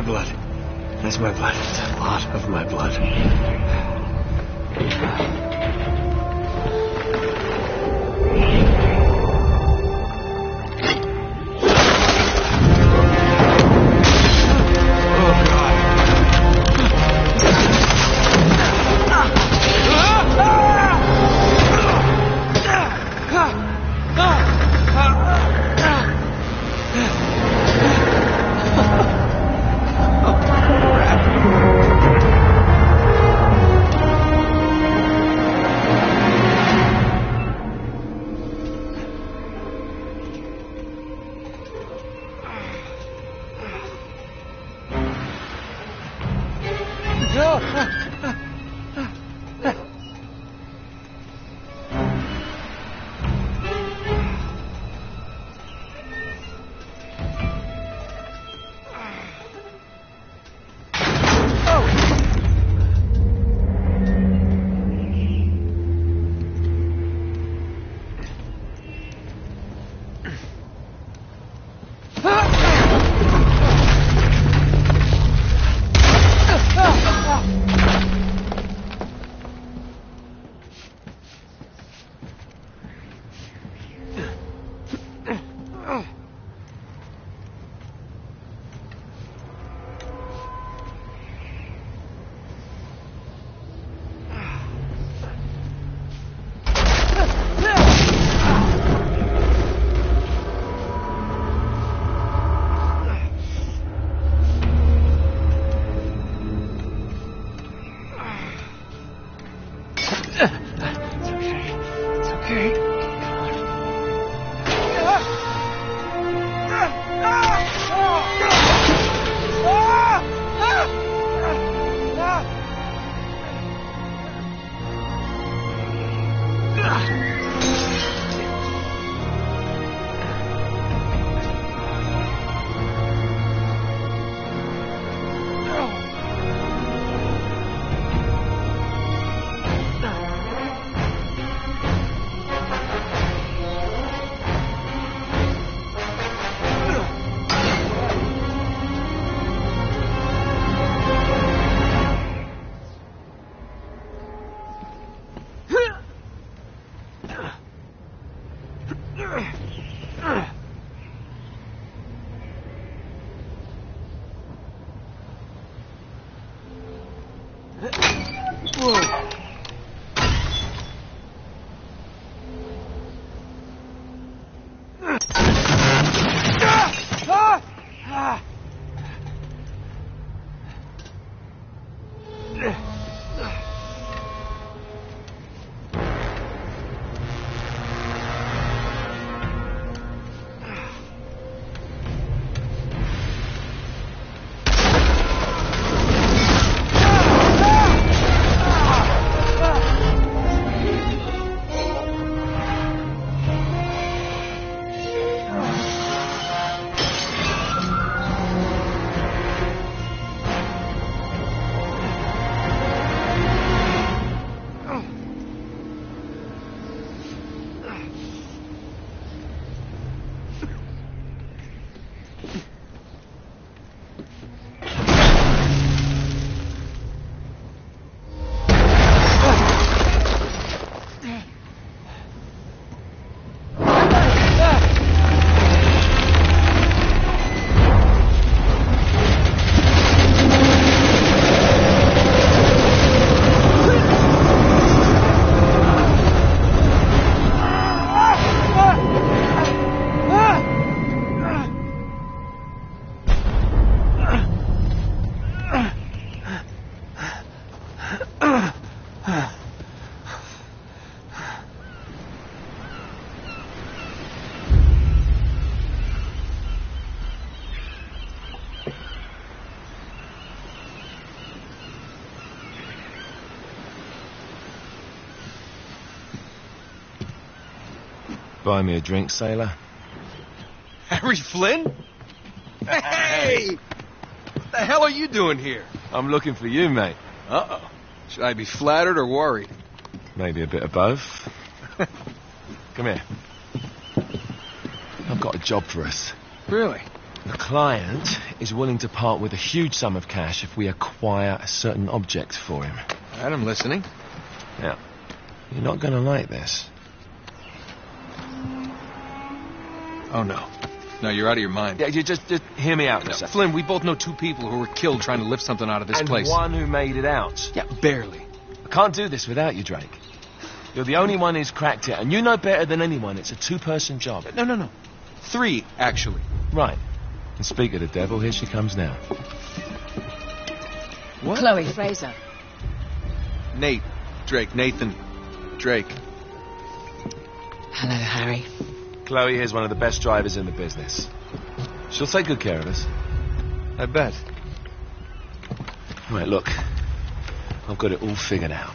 my blood. That's my blood. It's a lot of my blood. Buy me a drink, sailor. Harry Flynn? Hey! What the hell are you doing here? I'm looking for you, mate. Uh-oh. Should I be flattered or worried? Maybe a bit of both. Come here. I've got a job for us. Really? The client is willing to part with a huge sum of cash if we acquire a certain object for him. All right, I'm listening. Now, you're not going to like this. Oh, no. No, you're out of your mind. Yeah, you just hear me out for a No, second. Flynn, we both know two people who were killed trying to lift something out of this And place. one who made it out. Yeah, barely. I can't do this without you, Drake. You're the only one who's cracked it, and you know better than anyone it's a two-person job. No. 3, actually. Right. And speak of the devil, here she comes now. What? Chloe Fraser. Nate. Drake. Nathan. Drake. Hello, Harry. Chloe here's one of the best drivers in the business. She'll take good care of us. I bet. Right, look. I've got it all figured out.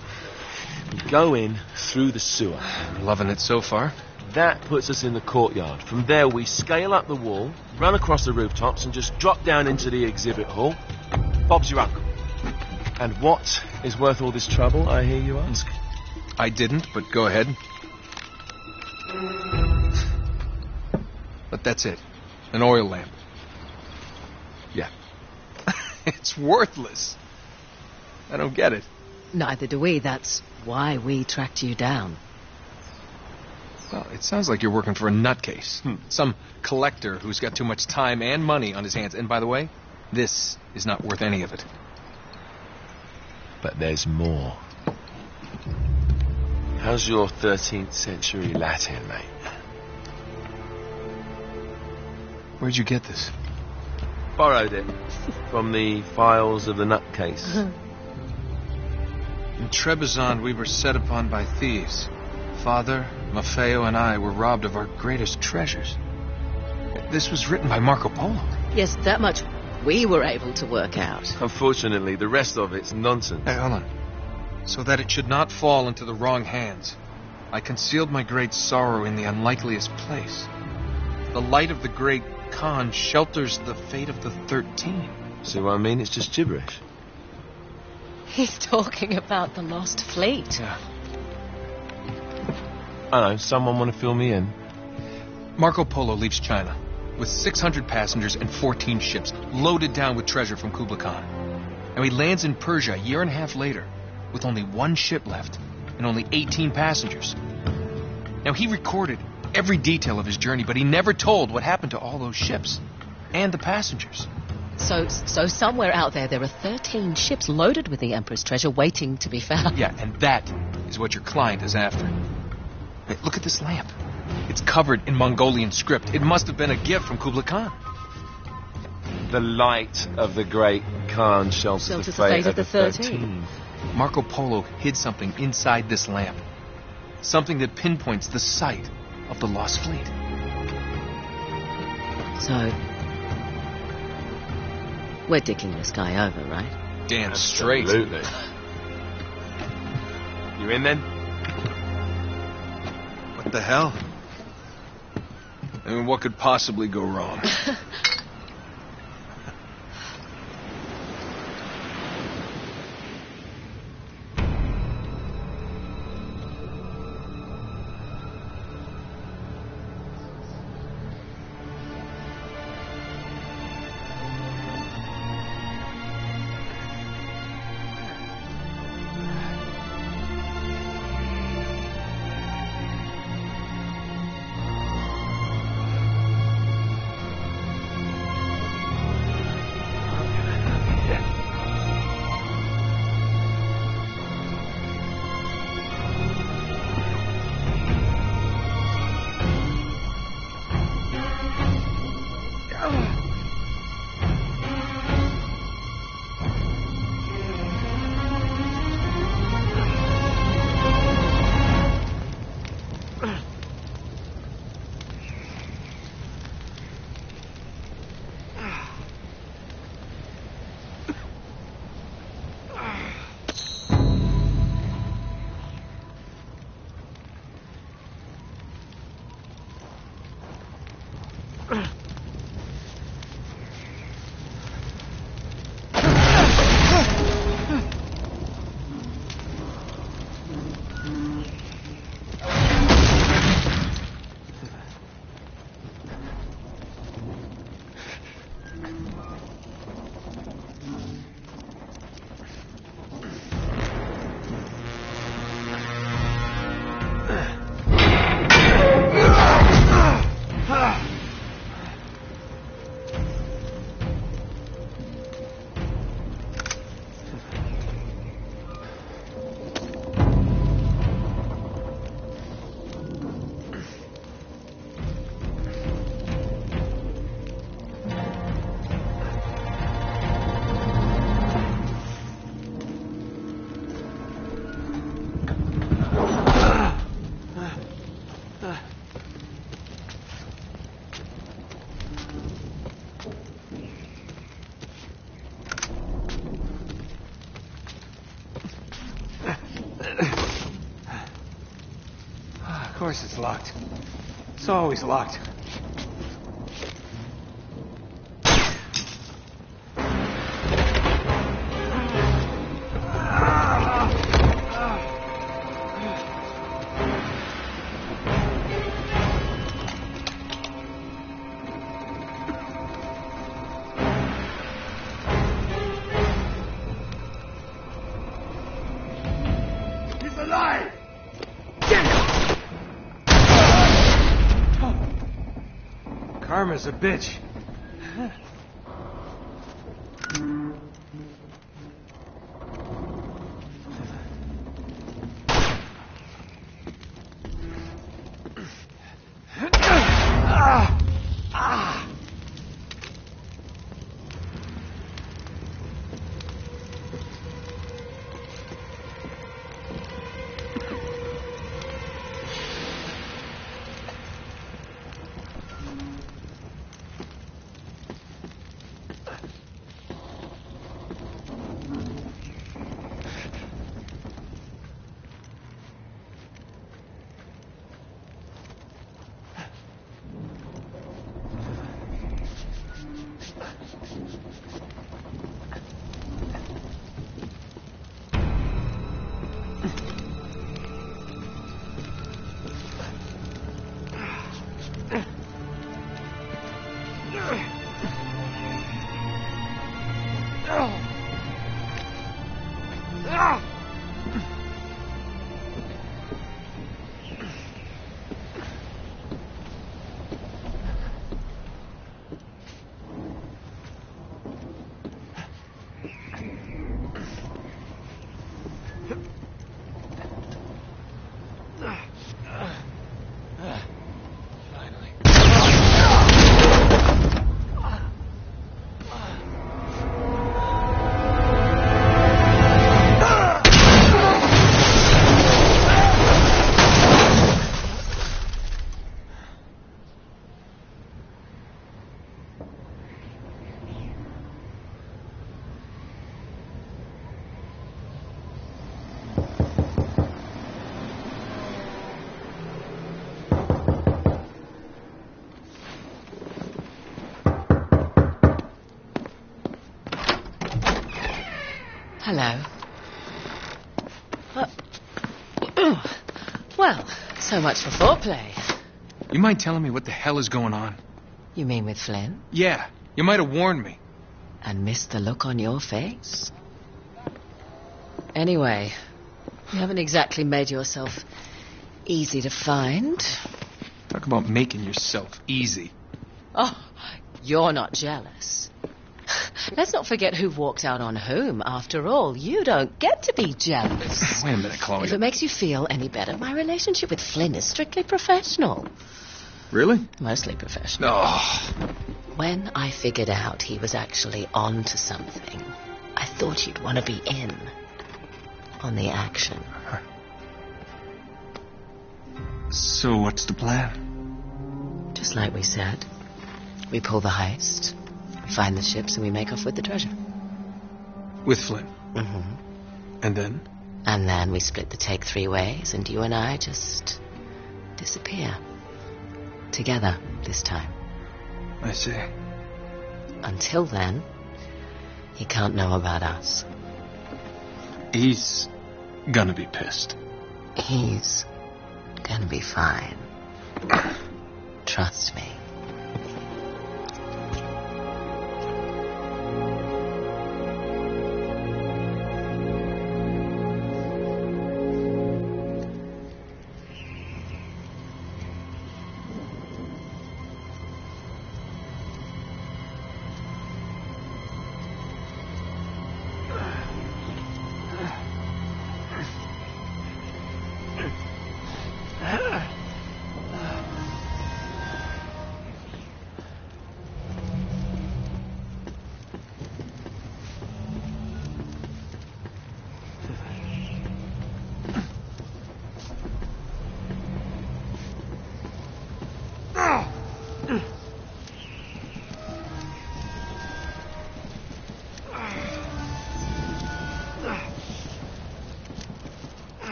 We go in through the sewer. Loving it so far. That puts us in the courtyard. From there, we scale up the wall, run across the rooftops, and just drop down into the exhibit hall. Bob's your uncle. And what is worth all this trouble, I hear you ask? I didn't, but go ahead. But that's it. An oil lamp. Yeah. It's worthless. I don't get it. Neither do we. That's why we tracked you down. Well, it sounds like you're working for a nutcase. Some collector who's got too much time and money on his hands. And by the way, this is not worth any of it. But there's more. How's your 13th century Latin, mate? Where'd you get this? Borrowed it from the files of the nutcase. In Trebizond, we were set upon by thieves. Father, Maffeo, and I were robbed of our greatest treasures. This was written by Marco Polo. Yes, that much we were able to work out. Unfortunately, the rest of it's nonsense. Hey, hold on. So that it should not fall into the wrong hands, I concealed my great sorrow in the unlikeliest place. The light of the great Khan shelters the fate of the 13. See what I mean? It's just gibberish. He's talking about the lost fleet. Yeah. I know, someone want to fill me in? Marco Polo leaves China with 600 passengers and 14 ships loaded down with treasure from Kublai Khan. And he lands in Persia a year and a half later with only one ship left and only 18 passengers. Now, he recorded every detail of his journey, but he never told what happened to all those ships and the passengers. So somewhere out there are 13 ships loaded with the Emperor's treasure waiting to be found. Yeah, and that is what your client is after. Hey, look at this lamp. It's covered in Mongolian script. It must have been a gift from Kublai Khan. The light of the great Khan shelters the fate of the 13. Marco Polo hid something inside this lamp. Something that pinpoints the site of the lost fleet. So, we're dicking this guy over, right? Damn straight. Absolutely. You in then? What the hell? I mean, what could possibly go wrong? Of course it's locked. It's always locked. He's alive! Karma's a bitch. Hello. Well, so much for foreplay. You mind telling me what the hell is going on? You mean with Flynn? Yeah, you might have warned me. And missed the look on your face? Anyway, you haven't exactly made yourself easy to find. Talk about making yourself easy. Oh, you're not jealous. Let's not forget who walked out on whom. After all, you don't get to be jealous. Wait a minute, Chloe. If it makes you feel any better, my relationship with Flynn is strictly professional. Really? Mostly professional. Oh. When I figured out he was actually on to something, I thought you'd want to be in on the action. So what's the plan? Just like we said. We pull the heist, we find the ships, and we make off with the treasure. With Flynn? Mm-hmm. And then? And then we split the take 3 ways, and you and I just disappear. Together, this time. I see. Until then, he can't know about us. He's gonna be pissed. He's gonna be fine. Trust me.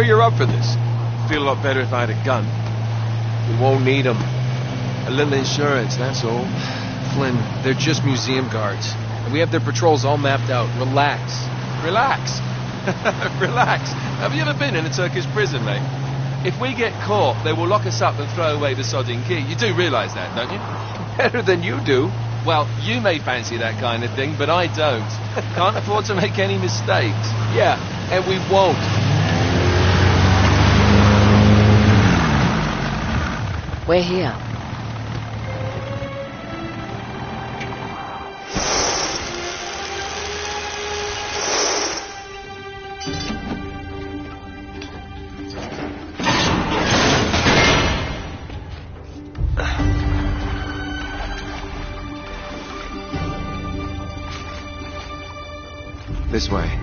sure you're up for this? Feel a lot better if I had a gun. We won't need them. A little insurance, that's all. Flynn, they're just museum guards. And we have their patrols all mapped out. Relax. Relax. Relax. Have you ever been in a Turkish prison, mate? If we get caught, they will lock us up and throw away the sodding key. You do realise that, don't you? Better than you do. Well, you may fancy that kind of thing, but I don't. Can't afford to make any mistakes. Yeah, and we won't. We're here. This way.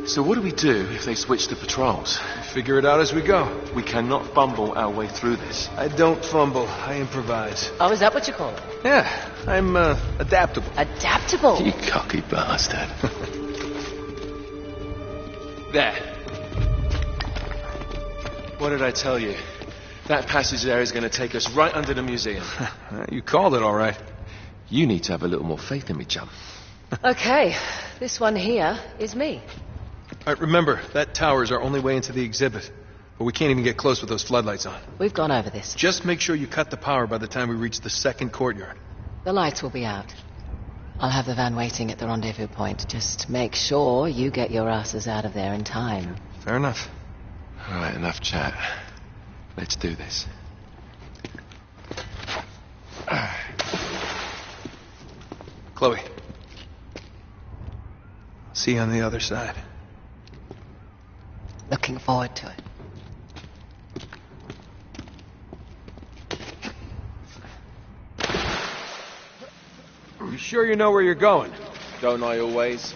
So what do we do if they switch the patrols? Figure it out as we go. We cannot fumble our way through this. I don't fumble. I improvise. Oh, is that what you call it? Yeah, I'm adaptable. Adaptable. You cocky bastard. There. What did I tell you? That passage there is going to take us right under the museum. You called it all right. You need to have a little more faith in me, chum. Okay, this one here is me. All right, remember, that tower is our only way into the exhibit. But we can't even get close with those floodlights on. We've gone over this. Just make sure you cut the power by the time we reach the second courtyard. The lights will be out. I'll have the van waiting at the rendezvous point. Just make sure you get your asses out of there in time. Fair enough. All right, enough chat. Let's do this. Chloe. See you on the other side. Looking forward to it. You sure you know where you're going? Don't I always?